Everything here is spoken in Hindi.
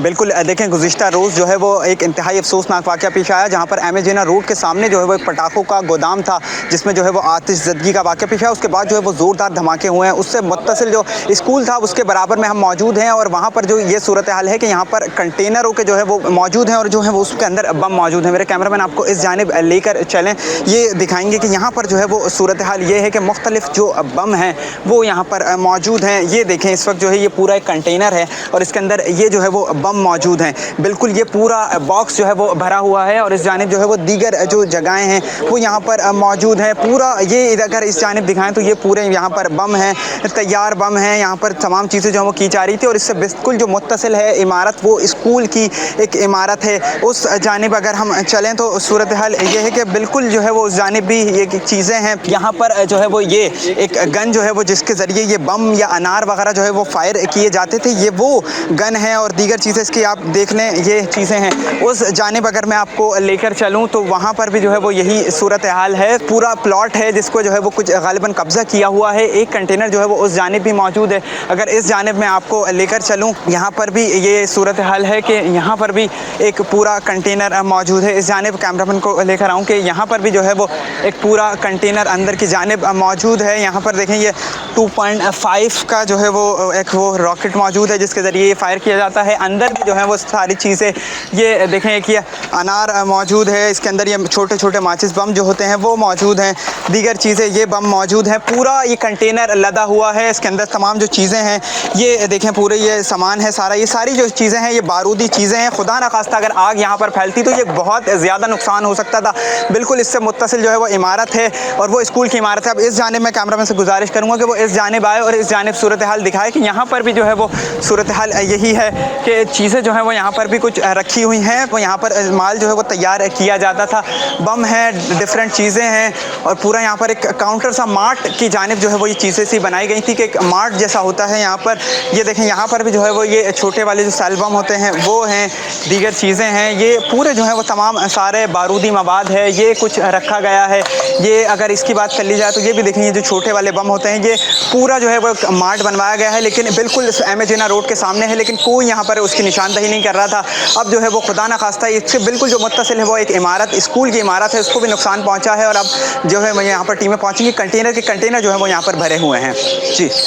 बिल्कुल देखें गुज़िश्ता रोज़ जो है वो एक इंतहाई अफ़सोसनाक वाक़या पेश आया, जहाँ पर एम.ए. जिन्ना रोड के सामने जो है वो एक पटाखों का गोदाम था, जिसमें जो है वो आतिशज़दगी का वाक़या पेश आया। उसके बाद जो है वो ज़ोरदार धमाके हुए हैं। उससे मुत्तसिल जो स्कूल था उसके बराबर में हम मौजूद हैं और वहाँ पर जो ये सूरत हाल है कि यहाँ पर कंटेनरों के जो है वो मौजूद हैं और जो है वो उसके अंदर बम मौजूद हैं। मेरे कैमरामैन आपको इस जानिब लेकर चलें, ये दिखाएँगे कि यहाँ पर जो है वो सूरत हाल ये है कि मुख्तलिफ़ जो बम हैं वो यहाँ पर मौजूद हैं। ये देखें, इस वक्त जो है ये पूरा एक कंटेनर है और इसके अंदर ये जो है वो बम मौजूद हैं। बिल्कुल ये पूरा बॉक्स जो है वो भरा हुआ है और इस जानिब जो है वो दीगर जो जगहें हैं वो यहाँ पर मौजूद हैं। पूरा ये अगर इस जानिब दिखाएं तो ये पूरे यहाँ पर बम हैं, तैयार बम हैं। यहाँ पर तमाम चीज़ें जो है वो की जा रही थी और इससे बिल्कुल जो मुत्तसिल है इमारत, वो स्कूल की एक इमारत है। उस जानिब अगर हम चलें तो सूरत हाल ये है कि बिल्कुल जो है वो उस जानिब भी ये चीज़ें हैं। यहाँ पर जो है वो ये एक गन जो है वो जिसके ज़रिए ये बम या अनार वगैरह जो है वो फायर किए जाते थे, ये वो गन है और दीगर चीज़ें इसकी आप देख लें, ये चीज़ें हैं। उस जानिब अगर मैं आपको लेकर चलूँ तो वहाँ पर भी जो है वो यही सूरत हाल है। पूरा प्लॉट है जिसको जो है वो कुछ गालिबन कब्ज़ा किया हुआ है। एक कंटेनर जो है वो उस जानिब भी मौजूद है। अगर इस जानिब मैं आपको लेकर चलूँ, यहाँ पर भी ये सूरत हाल है कि यहाँ पर भी एक पूरा कंटेनर मौजूद है। इस जानिब कैमरामैन को लेकर आऊँ कि यहाँ पर भी जो है वो एक पूरा कंटेनर अंदर की जानिब मौजूद है। यहाँ पर देखें ये 2.5 का जो है वो एक वो रॉकेट मौजूद है जिसके ज़रिए ये फायर किया जाता है। अंदर भी जो है वो सारी चीज़ें, ये देखें, एक ये अनार मौजूद है, इसके अंदर ये छोटे छोटे माचिस बम जो होते हैं वो मौजूद हैं, दीगर चीज़ें ये बम मौजूद हैं। पूरा ये कंटेनर लदा हुआ है, इसके अंदर तमाम जो चीज़ें हैं ये देखें, पूरे ये सामान है सारा, ये सारी जो चीज़ें हैं ये बारूदी चीज़ें हैं। खुदा न खास्ता अगर आग यहाँ पर फैलती तो ये बहुत ज़्यादा नुकसान हो सकता था। बिल्कुल इससे मुत्तसिल जो है वो इमारत है और वो स्कूल की इमारत है। अब इस जानिब मैं कैमरामैन से गुजारिश करूँगा कि वो इस जानिब आए और इस जानिब सूरत हाल दिखाए कि यहाँ पर भी जो है वो सूरत हाल यही है कि चीज़ें जो हैं वो यहाँ पर भी कुछ रखी हुई हैं। वो यहाँ पर माल जो है वो तैयार किया जाता था, बम है, डिफरेंट चीज़ें हैं और पूरा यहाँ पर एक काउंटर सा मार्ट की जानिब जो है वो ये चीज़ें सी बनाई गई थी कि एक मार्ट जैसा होता है यहाँ पर। ये देखें, यहाँ पर भी जो है वो ये छोटे वाले जो सेल बम होते हैं वो हैं, दीगर चीज़ें हैं। ये पूरे जो है वो तमाम सारे बारूदी मवाद है, ये कुछ रखा गया है। ये अगर इसकी बात कर ली जाए तो ये भी देखें, ये जो छोटे वाले बम होते हैं ये पूरा जो है वो मार्ट बनवाया गया है, लेकिन बिल्कुल एम.ए. जिन्ना रोड के सामने है, लेकिन कोई यहाँ पर उसकी निशानदही नहीं कर रहा था। अब जो है वो खुदा न खास्ता इससे बिल्कुल जो मुत्तसिल है वो एक इमारत, स्कूल की इमारत है, उसको भी नुकसान पहुँचा है और अब जो है यहाँ पर टीमें पहुँचेंगी। कंटेनर जो है वो यहाँ पर भरे हुए हैं। जी।